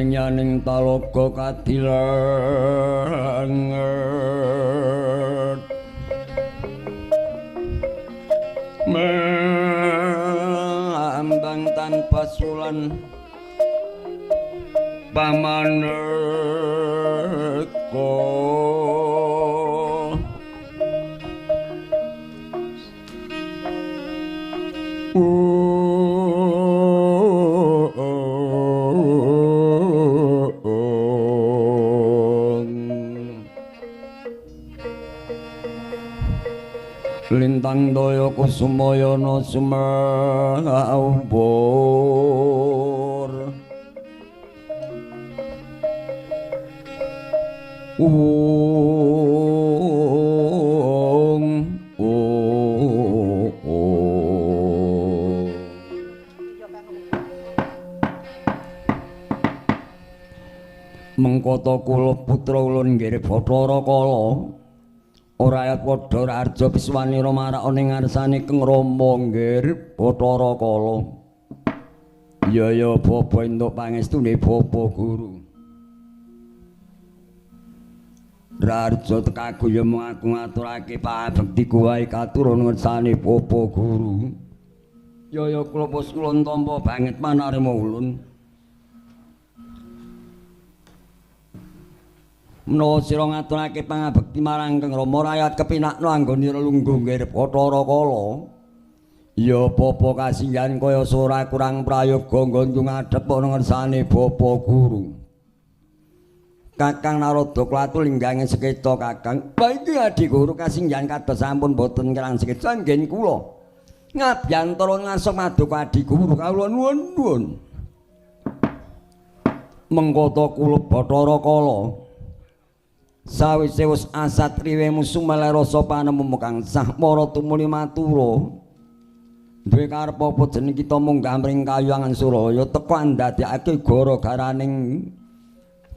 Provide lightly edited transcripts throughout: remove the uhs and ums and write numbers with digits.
Yaning talaga kadilanget ambang tanpa sulan pamaneka lintang daya kusumayana sumawur mengkata kula putra ulun nggih Bathara Kala ora ayat padha arja biswanira marakane ngarsane Kang Rama nggih Bathara Kala. Ya Bapa entuk pangestune Bapa Guru. Rarja tekaku ya mung aku ngaturake pabektiku wae katurun ngersane Bapa Guru. Ya kula pus kula tampa banget manarema ulun. Menawa sira ngaturake pangabekti marang Kang Rama rakyat kepinakna anggonira lungguh nggih Bathara Kala. Ya Bapa kasinggihan kaya sora kurang prayoga nggonku ngadhep ana ngersane Bapa Guru. Kakang Narada klatu linggange seketa Kakang. Baiki Adi Guru kasinggihan kados sampun boten kirang seketa nggih kula. Ngabyantara ngasok maduka Adi Guru kawula nuwun. Mengkata kula Bathara Kala sawise wis asatriwe musumale rasa panemu kang sah para tumuli matura duwe karep apa jeneng kita munggah mring Kayangan Suraya teka ndadekake gara-garaning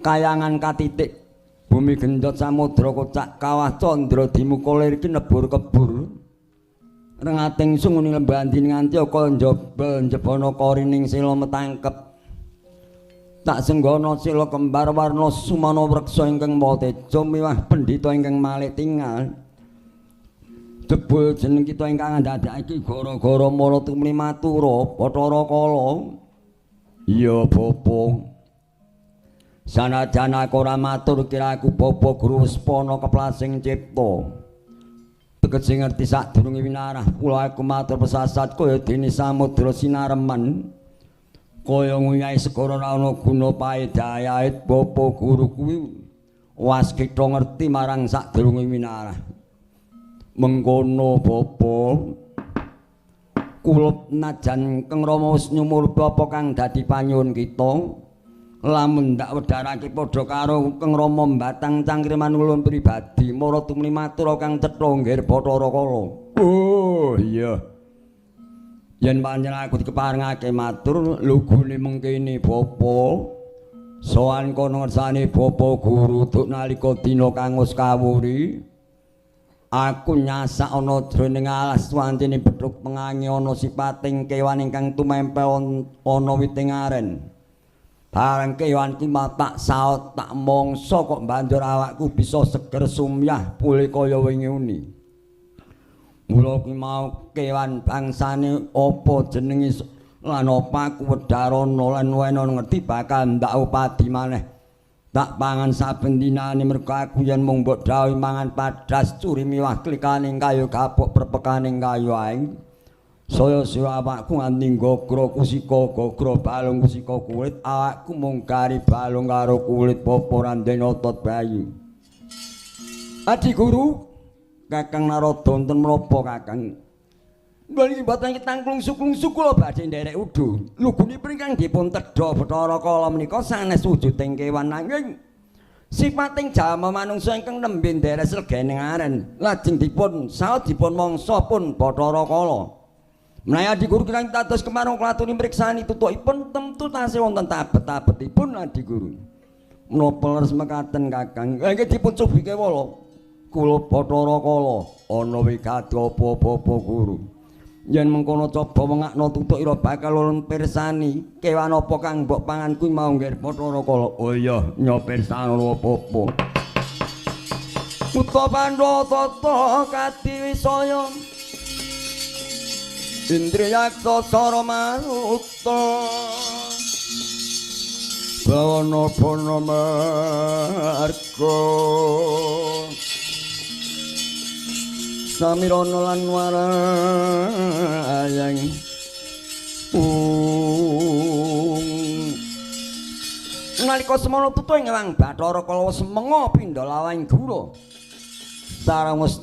kayangan katitik bumi genjot samudra kocak kawah candra dimukulir iki nebur kebur rengating sunguni lembah andini nganti kaya njaba njebana korining sila metangkep tak senggono sila kembar warna sumana wreksa ingkang maha teja miwah pendhita ingkang malih tinggal jebul jeneng kita ingkang ndadekake gara-gara mara tumrih matura Bathara Kala. Iya Bapa sanajan aku ora matur kira aku Bapa Guru Wespana keplasing cipta tegese ngerti sadurunge winarah kula aku matur pesasat kaya dene samudra sinareman kaya nguyai segara ana guna paedhayait Bapa Guru kuwi waskita ngerti marang sadurunge winarah. Mengkono Bapa kula najan Kang Rama wis nyumurba apa kang dadi panyuwun kita lamun ndak wedharake padha karo Kang Rama mbatang cangkriman ulun pribadi mara tumrih matur kang cetha nggih Bathara Kala. Oh iya yen pancen aku dikeparengake matur lugune mengkene bapa sowan kono ngersane bapa guru duk nalika dina kang wis kawuri aku nyasak ana jroning alas wantene Betruk Pengangi ana sipating kewan ingkang tumempel ana witing aren bareng kewan ki tak saut tak mangsa kok banjur awakku bisa seger sumyah pulih kaya wingi-uni. Mula ki mau kewan bangsane apa jenenge lan apa aku Wedarana lan wena ngerti bakal ndak upadi maneh. Tak pangan saben dinane mergo aku yen mung mbok dawuhi mangan padas curi miwah klikaning kayu kapuk perpekaning kayu aing. Saya siwa awakku nganti gogro kusika gogro balung kusika kulit awakku mung gari balung karo kulit popo randene otot bayi. Adi guru Kakang Narada wonten menapa Kakang? Nggih mboten tangklung-suklung kula badhe nderek udu. Lugunipun ingkang dipun tedha Bathara Kala menika sanes wujuding kewan nanging sipating jalma manungsa ingkang nembe nderes legening aren lajeng dipun saut dipun mangsa pun Bathara Kala. Menawi Adi Guru kirang dados kemarang klatune mriksani tutukipun temtu tasih wonten tabet-tabetipun Adi Guru. Menapa leres mekaten Kakang? Nggih dipun cubike wala. Kula Bathara Kala ana wigati apa-apa Guru. Yen mengkono coba mengakno tutuk ira bakal ulun pirsani kewan apa kang mbok pangan kuwi mau nggih Bathara Kala. Oh iya nyopirsani apa-apa. Uta Pandhawa tata kadiwisaya Indriyaksa sara manuta bawana bana marga samirana lan warayang nalika semana tutu ing Ewang Bathara Kala wis menga pindha lawang guru sareng wis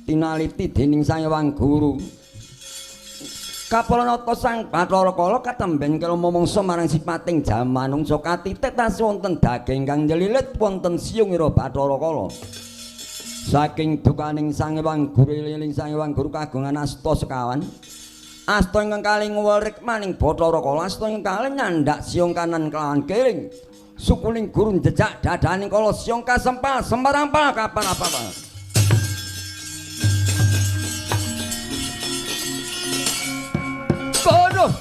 tinaliti dening Sang Hyang Guru. Kapalanata Sang Bathara Kala katemben kala momongso marang sipating jam manungsa katitik tasih wonten daging kang nyelilit wonten siung ira Bathara Kala. Saking dukaning Sang Hyang Guru liling Sang Hyang Guru kagungan asta sekawan. Asta ingkang kalih ngwerik maning Bathara Kala asta ingkang kalih nyandak siung kanan kelawan kiring. Sukuling guru jejak dadaning kala siung kasempal sembarampal kapan apa-apa. Aduh.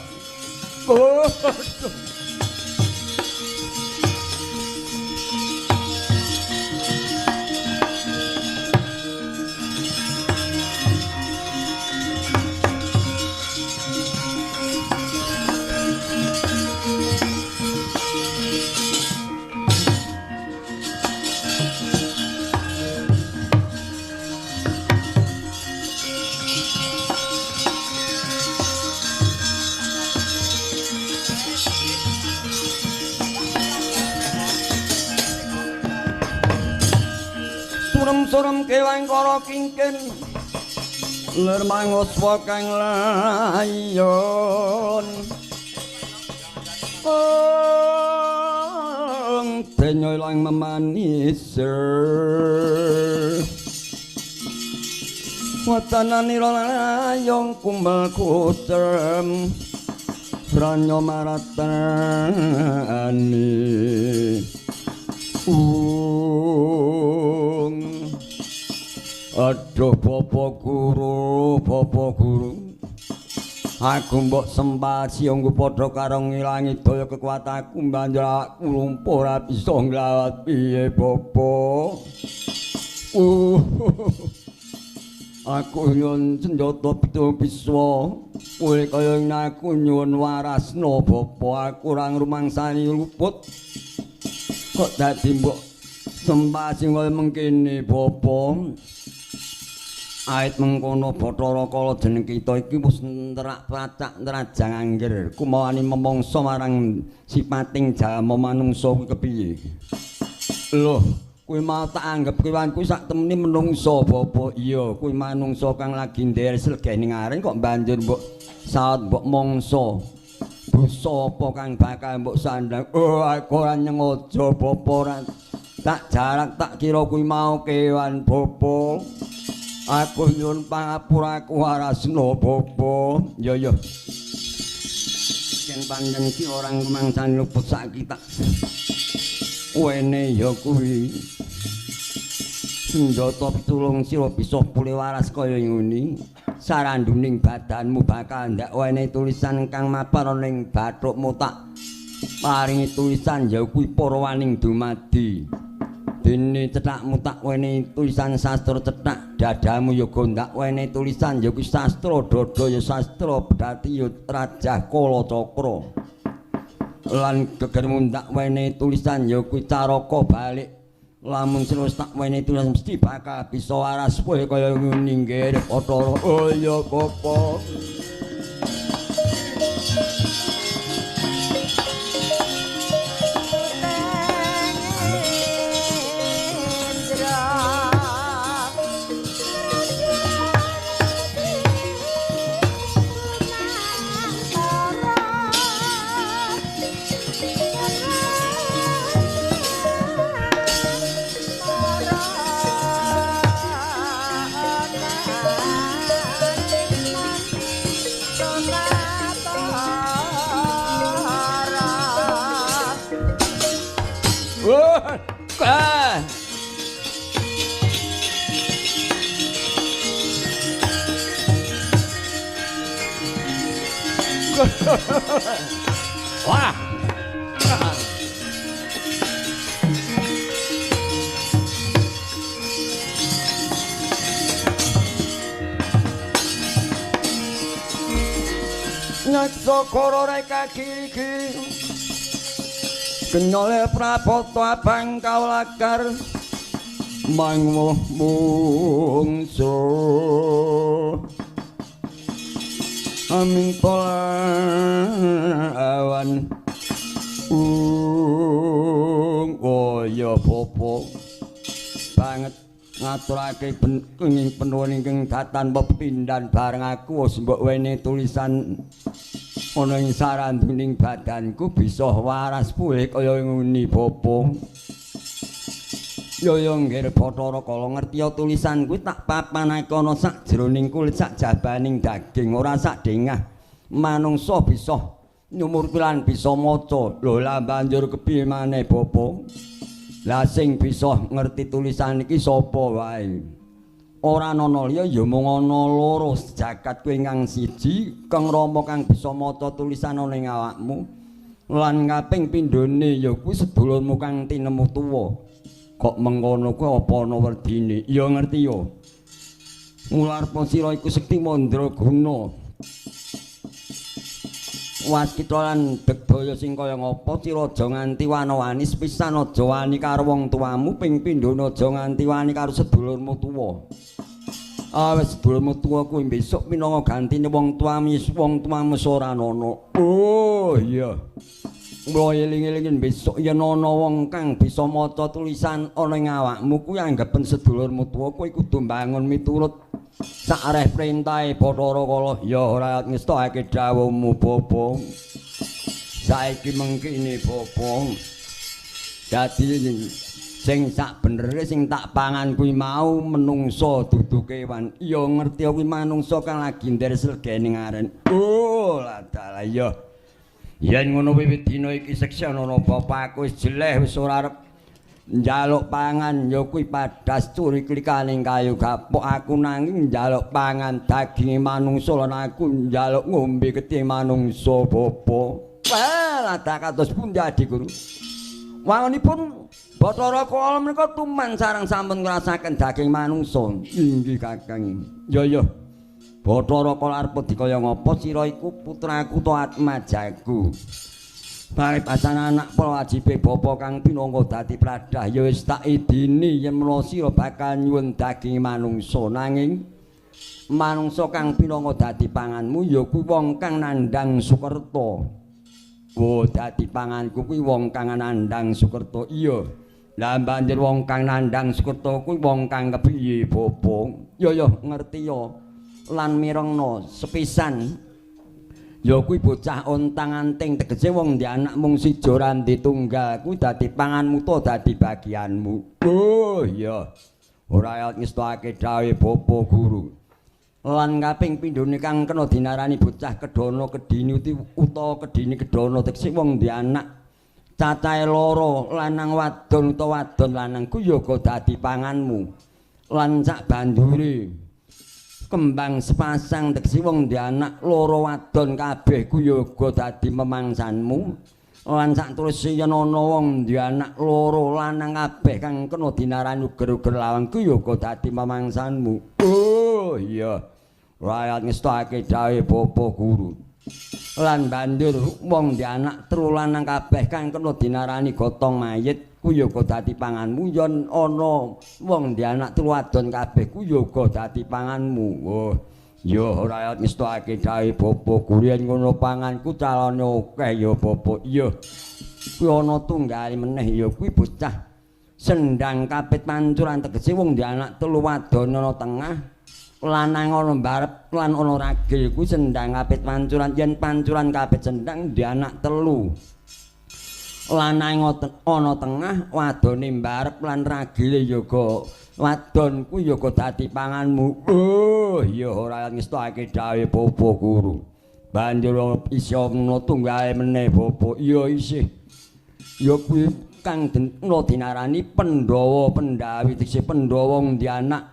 Surem kewan kara kingkin ler manguswa kang layon denyo ilang memanis watananira layong kumbal kucem ranyo maratani aduh Bapak Guru aku mbok sembah siung padha karo ngilangi daya kekuatanku banjur aku lumpur ora bisa nglawat piye Bapak. Aku nyuwun senjata pitung biswa kowe kaya aku nyuwun warasna Bapak aku ora ngrumangsani luput kok dadi mbok sembah sing kaya mengkene Bapak. Ait mengkono Bathara Kala jeneng kita iki wis nerak placak nerajang angger kumawani memangsa marang sipating jalma manungsa kuwi kepiye. Loh, kuwi mau tak anggap kewan kuwi sak temene menungsa Bapak. Iya, kuwi manungsa kang lagi nderes legening areng kok banjur mbok saut mbok mangsa. Dosa apa kang bakal mbok sandang? Oh, aku ora nyengaja Bapak ora tak jarak tak kira kuwi mau kewan Bapak. Aku nyuwun pangapura aku Warasna Bapa. Ya ya. Yen panjenengan iki orang rumangsani luput sak kita. Wene ya kuwi. Senjata pitulung sira bisa pulih waras kaya ngene. Saranduning badanmu bakal ndak wene tulisan kang mapan ning bathukmu tak paringi tulisan ya kuwi para waning dumadi. Dene cetakmu tak wene tulisan sastra cetak, dadamu ya gondak wene tulisan ya kuwi sastra dada ya sastra bedati ya Rajah Kala Cakra. Lan gegermu ndak wene tulisan ya kuwi caraka balik. Lamun terus tak wene tulisan mesti bakal bisa waras kowe kaya ngene nggih Bathara. Oh ya Bapa. Wah. Nyakara reka kiri kenole prapoto abang kaulakar mangmuh mungso aming awan oh ya Bapa banget ngaturake kenging penuhun ingkang datan pepindhan bareng aku wis mbok wene tulisan ana ing saranduning badanku bisa waras pulih kaya ngene Bapa. Ya nggih Bathara Kala ngerti tulisan kuwi tak papanake ana sak jroning kulit sak jabaning daging ora sak dengah manungsa bisa nyumurpi lan bisa maca. Lho lah banjur kepiye maneh Bapa? Lah sing bisa ngerti tulisan iki sapa wae? Ora ana liya ya mung ana loro jagat kuwi ingkang siji Kang Rama kang bisa maca tulisan ana ing awakmu. Lan kaping pindhone ya kuwi sedulurmu kang tinemu tuwa. Kok mengkono kuwi apa ana werdine? Ya ngerti ya. Mularpa sira iku sekti mandraguna. Waskita lan Degdaya sing kaya ngapa sira aja nganti wani sepisan aja wani karo wong tuamu ping pindhone aja nganti wani karo sedulurmu tuwa. Wis sedulurmu tuwa kuwi besok minangka gantine wong tuamu ora ana. Oh iya. Mula eling-elingen besok yen ana wong kang bisa maca tulisan ana ing awakmu kuwi anggapen sedulurmu tuwa kowe kudu mbangun miturut sakreh perintahe Bathara Kala. Ya ora ngestokake dawuhmu Bapa. Saiki mengkene Bapa. Dadi sing sak benere sing tak pangan kuwi mau menungso dudu kewan. Ya ngerti kuwi manungsa kang lagi nderslegene ngaren. Oh lah dalah ya. Yen ngono wiwit dina iki seksana bapakku wis jeleh wis ora arep njaluk pangan ya kuwi padas curi klikaning kayu gapok aku nanging njaluk pangan daginge manungsa lan aku njaluk ngombe getih manungsa Bapa. Wah, tak kados pundi Adi Guru. Wangunipun Bathara Kala menika tuman sareng sampun ngrasaken daging manungsa. Inggih Kakang. Ya ya. Bathara Kala arep dikaya ngapa sira iku putraku Atmajaku. Paribasan anak wajibe bapa kang pinangka dadi pradah ya wis tak idini yen mula sira bakal nyuwun daging manungsa nanging manungsa kang pinangka dadi panganmu ya kuwi wong kang nandhang Sukerta. Oh dadi panganku kuwi wong kang nandhang Sukerta. Iya. Lah banjur wong kang nandhang Sukerta kuwi wong kang kepiye bapa? Ya ngerti ya. Lan mirengno sepisan ya kuwi bocah ontang-anting tegese wong ndek anak mung siji ora ndek tunggal kuwi dadi panganmu to dadi bagianmu. Oh iya. ora ayat ngestake dawuh Bapa Guru. Lan kaping pindhone kang kena dinarani bocah kedana kedini utawa kedini kedana tekse wong duwe anak cacahe loro lanang wadon utawa wadon lanang ku yoga dadi panganmu. Lan sak bandure kembang sepasang tekse wong duwe anak loro wadon kabeh ku yoga dadi memangsanmu. Lan saterusé yen ana wong duwe anak loro lanang kabeh kang kena dinarani uger-uger lawang ku yoga dadi memangsanmu. Oh iya. Rakyat ngestake dawuh Bapa Guru. Lan banjur wong duwe anak telu lanang kabeh kang kena dinarani gotong mayit ku yoga dadi panganmu. Yen ana wong duwe anak telu wadon kabeh ku yoga dadi panganmu. Oh ya rakyat ngestake dawuh Bapa Guru yen ngono panganku calone akeh ya Bapa. Iya. Kuwi ana tunggale meneh ya kuwi bocah sendang kapit pancuran tegese wong duwe anak telu wadon ana tengah lanang ana mbarep lan ana ragil kuwi sendang kapit pancuran yen pancuran kapit sendang duwe anak telu lanang ana tengah wadone mbarep lan ragile yoga wadon ku yoga dadi panganmu. Oh iya ora ngestake dawuh Bapa Guru. Banjur iso ngono tunggale meneh Bapa. Iya isih. Ya kuwi kang dinarani Pandhawa Pandhawi tegese Pandhawa duwe anak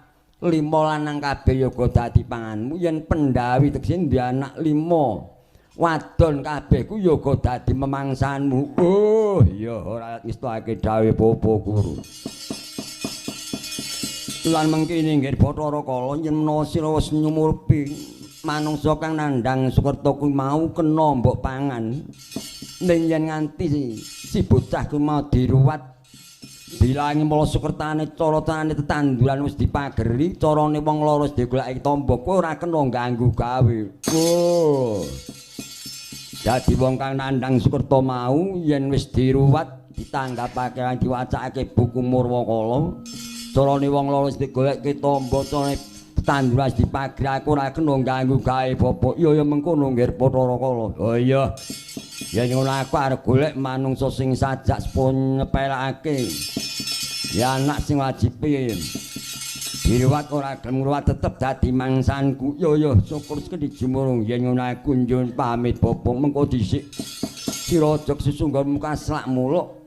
5 lanang kabeh yoga dadi panganmu. Yen Pandhawi tegese duwe anak 5 wadon kabeh ku yoga dadi memangsanmu. Oh iya ora ngestake dawuh Bapa Guru. Lan mengkene nggih Bathara Kala yen menawa sira wis nyumurpi manungsa kang nandhang Sukerta kuwi mau kena mbok pangan. Ning yen nganti si bocah kuwi mau diruwat dilangi mula Sukertane cara-carane tetanduran wis dipageri, carane wong loro wis digoleki tamba kuwi ora kena ganggu gawe. Oh. Dadi wong kang nandhang Sukerta mau yen wis diruwat ditanggapake lan diwacakake buku Murwakala. Carane wong loro wis digoleki tamba carane tetanduran dipagri aku ora kena ganggu gawe Bapak. Iya ya mengkono nggih Bathara Kala. Oh iya. Ya ngono aku arep golek manungsa sing sajak sepun nyepelake. Ya anak sing wajibe diruwat ora gelem ngruwat tetep dadi mangsanku. Ya syukur sekedi jumurung yen ngono aku njun pamit Bapak mengko dhisik sira aja sesungguh muka selak muluk.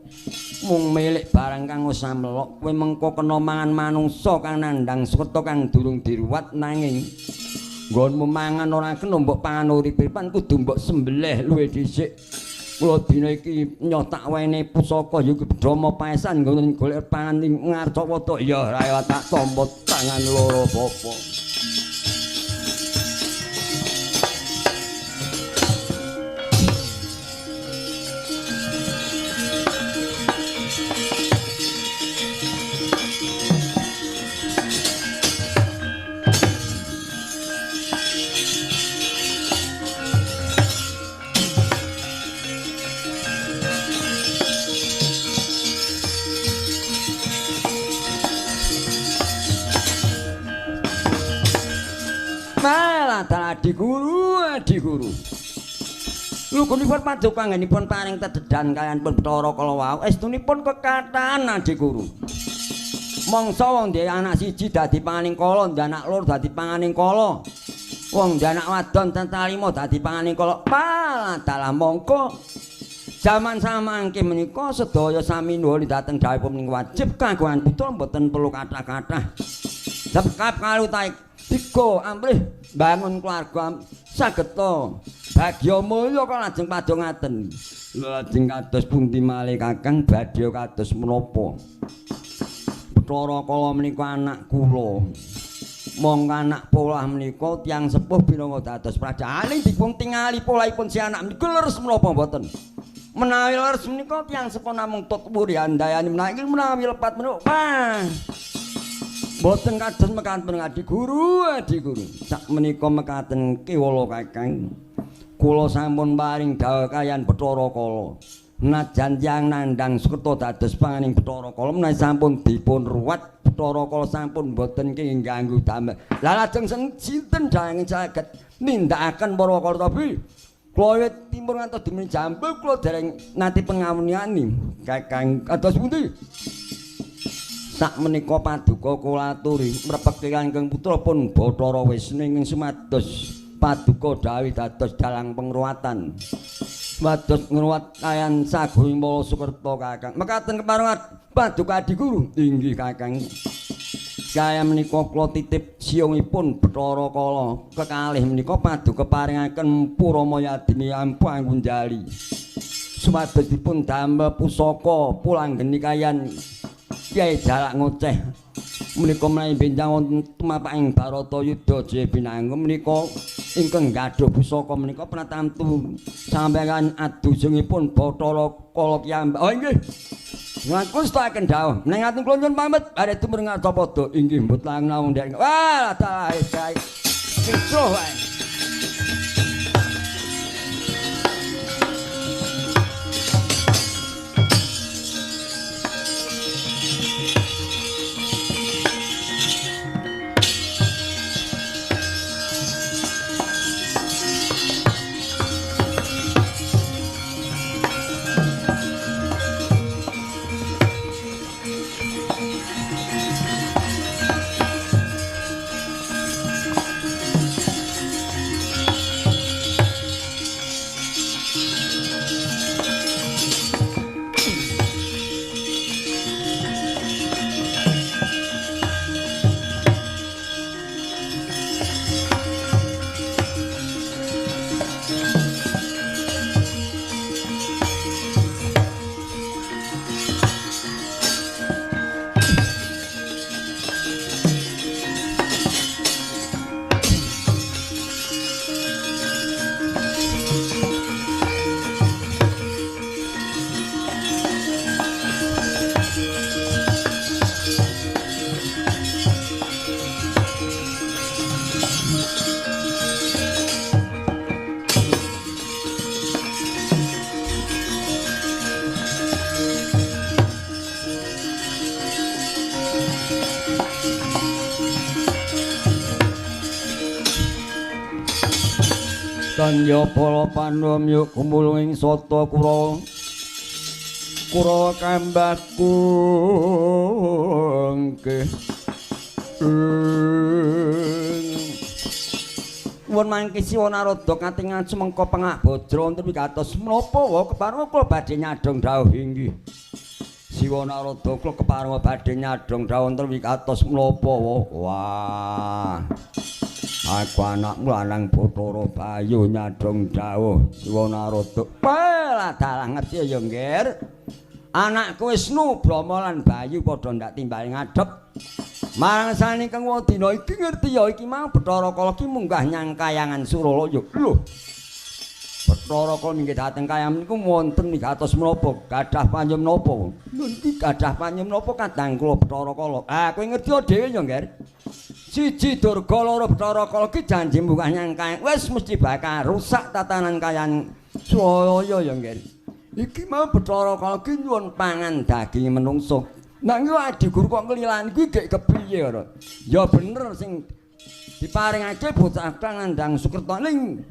Mung milik barang kang wis samlok kowe mengko kena mangan manungsa kang nandhang Sukerta kang durung diruwat nanging nggonmu mangan ora kena mbok pangan uripe-uripan kudu mbok sembelih luwih dhisik. Kula dina iki nyoh tak wene pusaka ya Bedhama Paesan nggon golek pangan ing Ngarcawata. Ya ra tak tampa tangan loro Bapak. Adi guru. Lugunipun paduka anggenipun paring tededan kaliyan Bathara Kala wau estunipun kekathah Adi guru. Mangsa wong duwe anak siji dadi panganing kala, duwe anak loro dadi panganing kala. Wong duwe anak wadon tetalima dadi panganing kala. Dalah mongko jaman samangke menika sedaya sami nuwun dhateng dawuhipun menika wajib kagungan putra mboten perlu kathah-kathah. Sebab kalu taik tiga amrih bangun keluarga sageta bagya mulya kok lajeng padha ngaten. Lajeng kados pundi malih Kakang badhe kados menapa? Bathara Kala menika anak kula. Mong anak polah menika tiyang sepuh binangka dados prajaling dipun tingali polahipun si anak menika leres menapa mboten? Menawi leres menika tiyang sepuh namung tutwuri andayani menawi lepat menika. Boten kados mekaten Adi Guru. Sak menika mekaten kiwala Kakang. Kula sampun paring dawuh kaliyan Bathara Kala. Najan tiyang nandhang Sukerta dados panganing Bathara Kala menawi sampun dipun ruwat Bathara Kala sampun boten kenging damel. Lah lajeng sinten dayang saged nindakaken para kala tapi kula timur ngantos dimeni jambul kula dereng nate pengawuniani Kakang kados pundi? sak menika paduka kula aturi mrepeki Kangjeng putra pun Bathara Wisnu ing sumados paduka dawuh dados dalang pengruwatan wados ngruwat kayan saguing Mala Sukerta Kakang mekaten kepareng paduka Adi Guru inggih Kakang kaya menika kula titip siungipun Bathara Kala kekalih menika paduka paringaken Puramaya Adini ampu anggunjali sumados dipun damel pusaka pulanggeni kayan Kyai Jalak ngoceh menika menawi benjang wonten tumapaking Baratayuda Jaya Binangun menika ingkang gadhah pusaka menika pratamtu sampeyan adusungipun Bathara Kala piyambak. Oh inggih. Ngaku stakaken dawuh. Menengaken kula nyuwun pamit badhe tumrap ngacapada inggih mboten nawung ndek. Wah, dalah sae. Sing wae. Kanya pala pandhamya kumulung sata kura kambahku nggih Nuwun mangke Siwa Narada katingal sumengko pengak Bajra wonten wigatos menapa wa kepareng kula badhe nyadhong dawuh inggih Siwa Narada kula kepareng badhe nyadhong dawuh wonten wigatos menapa wah aku anakmu lanang Bathara Bayu nyadhong dawuh Siwa Narada. Lah dalah ngerti ya nggir. Anakku Wisnu Brama lan Bayu padha ndak timbali ngadhep. Marang saking dina iki ngerti ya iki mau Bathara Kala ki munggah nyang Kayangan Suralaya. Lho. Bathara Kala minggih dhateng Kayangan niku wonten wigatos menapa? Gadah panjem menapa? Lho iki gadah panjem menapa kadang kula Bathara Kala. Ah kowe ngerti dhewe ya nggir. Siji Durga loro Bathara Kala ki janji munggah nyang Kayangan wis mesti bakal rusak tatanan Kayangan Suralaya ya nggir. Iki mau Bathara Kala ki nyuwun pangan daging menungso. Nanging Adi Guru kok ngelilan kuwi gek kepiye ora? Ya bener sing diparingake bocah kang Nandang Sukerta ning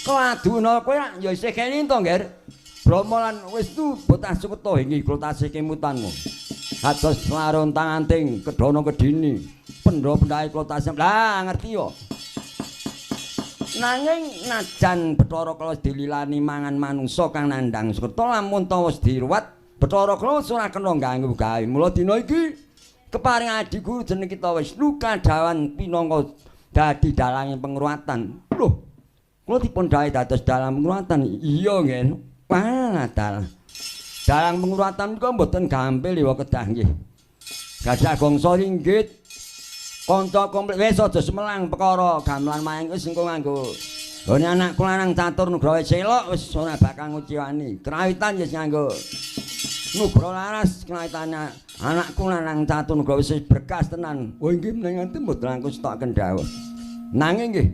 keladuna kowe ya isih kene to, Nggir. Brama lan Wisnu bocah Sukerta inggih kula tasih kemutanmu. Atos larun tanganting kedana kedini. Pendha-pendhae kula tasih. Lah ngerti yo. Nanging najan Bathara Kala dililani mangan manungsa kang Nandang Sukerta lamun ta wis diruwat Bathara Kala ora kena ganggu gawe. Mula dina iki keparing Adi Guru jeneng kita Wisnu kadhawan pinangka dadi dalanging pengruwatan. Lho, kula dipun dawuh dados dalang pengruwatan. Iya, nggih. Wah, dalang pengruwatan menika mboten gampil ya kedah nggih. Gadah gongso ringgit. Kanca komplit wis aja semelang perkara gamelan mayang wis engko nganggo gone anakku lanang catur nugraha selok wis ora bakal nguciwani. Krawitan wis nganggo Nugroho laras kelaitane anakku lanang catur nugraha wis berkas tenan. Oh nggih menanganten mboten langkung stokaken dawuh. Nanging nggih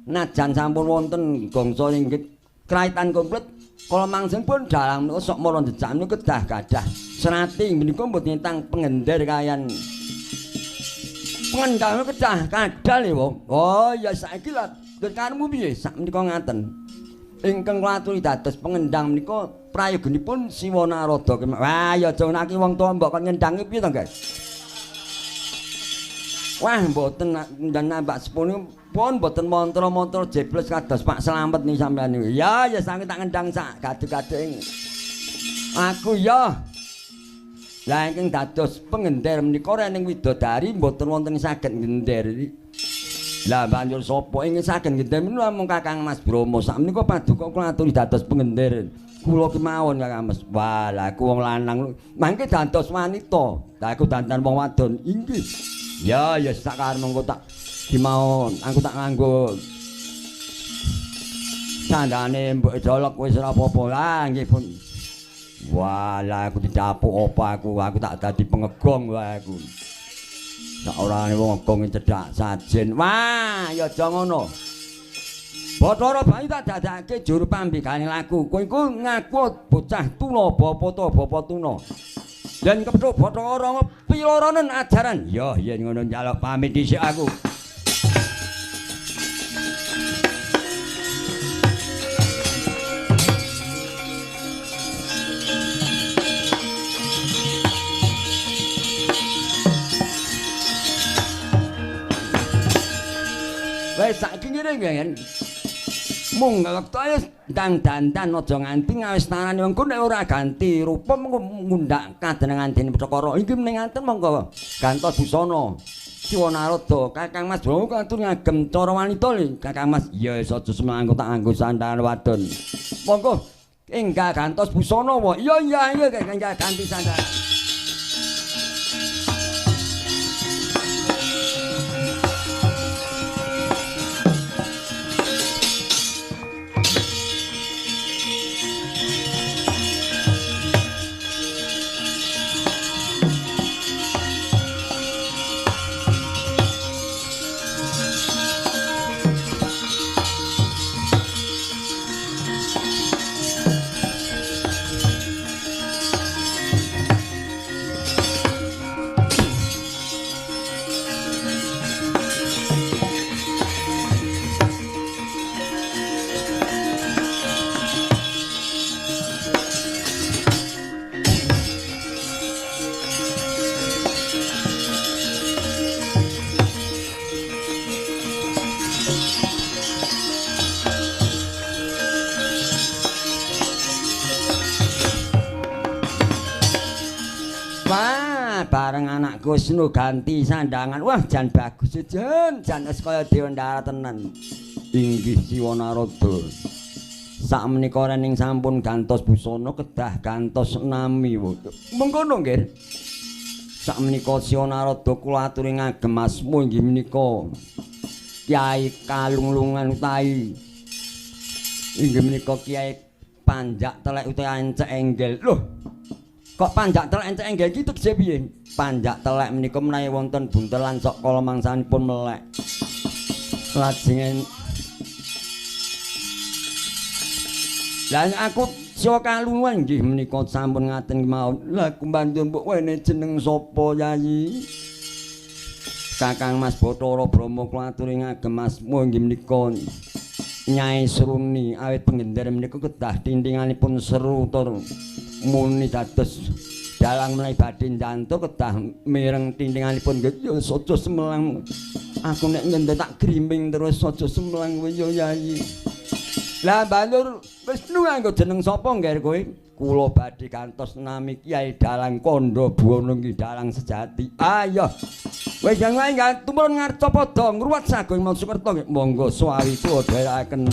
najan sampun wonten gongso ringgit kraitan komplit kala mangsanipun dalang menika sok mara jejak menika kedah gadah serati menika mboten tentang pengender kayan pengendal kedah kadal ya wong. Oh ya saiki lho karepmu piye sak menika ngaten. ingkang kula aturi dados pengendang menika prayoganipun Siwa Narada. Wah, ya aja naki wong tuwa mbok kon nyendangi piye to, guys? Wah, mboten nambah sepune pun mboten mantra-mantra jebles kados Pak Slamet nih sampean niku. Ya, ya sange tak ngendang sak gaduk-gaduk. Aku ya. Lah ingkang dados pengender menika rening widodari mboten wonten saged ngender. Lah banjur sapa ingkang saged ngender menika mung Kakang Mas Bromo. Sakmenika paduka kula aturi dados pengender. Kula kemawon Kakang Mas. Wah, lah aku wong lanang mangke dados wanita. Lah aku dandan wong wadon. Inggih. Ya, ya sak karep mengko tak dimawon. Aku tak nganggo sandane mbok dolok wis ora apa-apa. Lah nggih pun. Walah aku didapuk apa aku tak dadi pengegong wae aku. Sak orane wong ngegong cedhak sajen. Wah, ya aja ngono. Bathara Bayu tak dadake juru pambikane laku. Kowe iku ngaku bocah tuna bapa tuna. Dan kepethuk Bathara piloronen ajaran. Ya yen ngono njaluk pamit dhisik aku. Wes saiki ngene kan. Mung wektu ndang dandan aja nganti ngawis tanane mengko nek ora ganti rupa mengko ngundak kadenengan dene Precakara. Iki meningaken monggo gantos busana. Siwa Narada, Kakang Mas Bromo katur ngagem cara wanita lho. Kakang Mas, ya aja semangko tak nganggo sandaran wadon. Monggo enggak gantos busana wae. Iya enggak ganti sandaran. Bareng anakku Wisnu ganti sandangan. Wah, jan bagus jan wis kaya dewa ndara tenan. Inggih Siwa Narada. Sakmenika rening sampun gantos busana kedah gantos nami. Mengkono nggih. Sakmenika Siwa Narada kula aturi ngagem asma inggih menika Kyai Kalunglungan utawi inggih menika Kyai Panjak Telek utawi Encek Enggel. Loh, kok Panjak Telek Encek Enggel iki tegese piye? Panjak telek menika menawi wonten buntelan sok kala mangsanipun melek. Lajeng lan aku Siwa Kalungan nggih menika sampun ngaten kemawon. Lah kumbantu mbok wene jeneng sapa Yayi? Kakang Mas Bathara Brahma kula aturi ngagem asma nggih menika Nyai Sruni awit penggender menika kedah tintinganipun seru tur muni dados dalang menawi badhe njanto kedah mireng tintinganipun ya aja semelang aku nek ngendhe tak griming terus aja semelang ya Yayi. Lah banjur Wisnu nganggo jeneng sapa ngger kowe? Kula badhe kantos nami Kyai Dalang Kandha Buwana nggih dalang sejati. Ayo. Wis jang wae tumurun ngarca padha ngruwat sagung Sukerta nggih monggo suawi kula dherekaken.